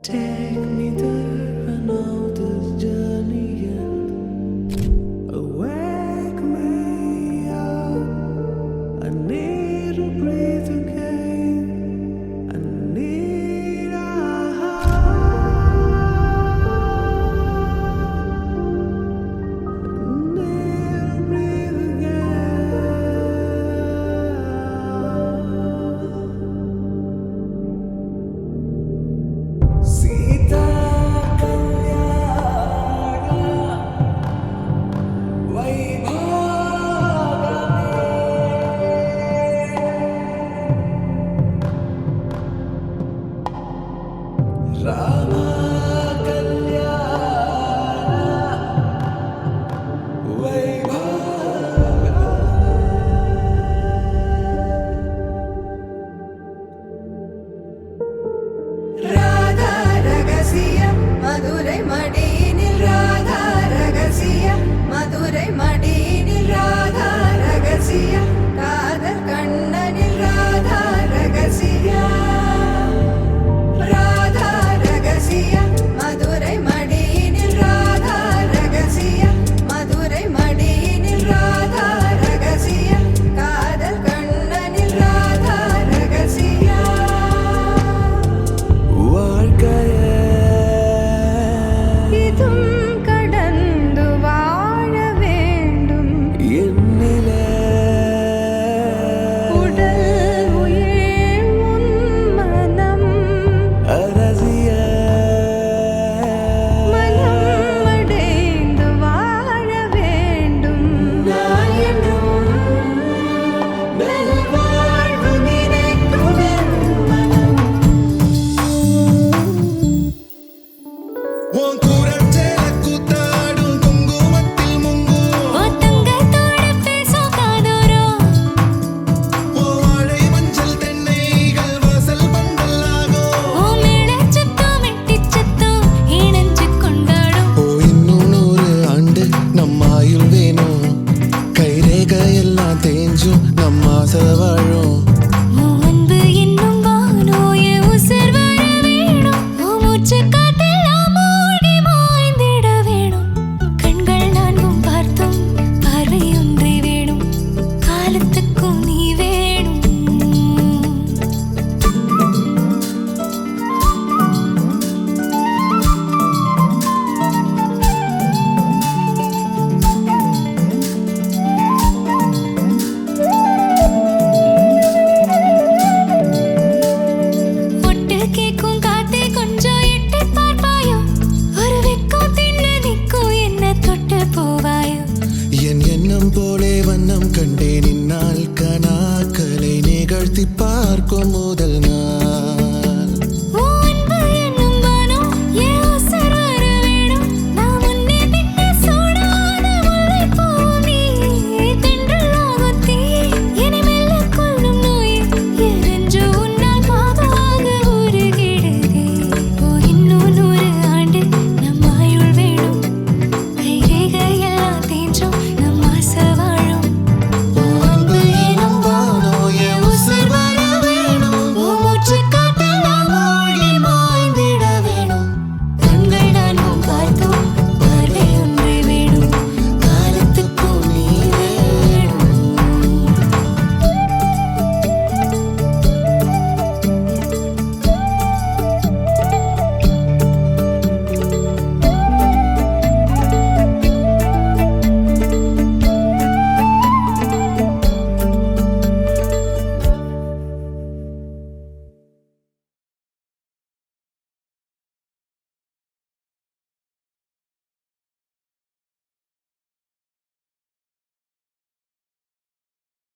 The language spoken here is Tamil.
Take me there, I know this journey ends. Wake me up, I need to breathe again. I need a heart. Need to breathe again. Sita Kalyana Vaibhavame Rama Kalyana Vaibhavame Radha ரகசியம் மதுரை மடியினில் ராதா ரகசியம் மதுரை மடியினில் ராதா ரகசியம் காதல் கண்ணனில் ராதா ரகசியம் ராதா ரகசியம் மதுரை மடியினில் ராதா ரகசியம் மதுரை மடியினில் ராதா ரகசியம் காதல் கண்ணனில் ராதா ரகசியம் வாழ்க்கையே இதும் கடந்து வாழ வேண்டும் என்னிலே உடல் உயிர் உன் மனம் அரசிய மனம் அடைந்து வாழ வேண்டும் நான் என்றும் நல்வாழ்வு நினைக்கும் என் மனம் உன் கூரச்சேல கூத்தாடும் குங்குமத்தில் முங்கும் உன் தங்கத்தோட பேசும் காதோரம் உன் வாழை மஞ்சள் தென்னைகள் வாசல் பந்தலாகும் உன் மேளச்சத்தம் மெட்டிச்சத்தம் இணைஞ்சு கொண்டாடும் ஓ இன்னும் 100 ஆண்டு நம்ம ஆயுள் வேணும் கைரேகை எல்லாம் தேஞ்சும் நம்ம ஆசை வாழும்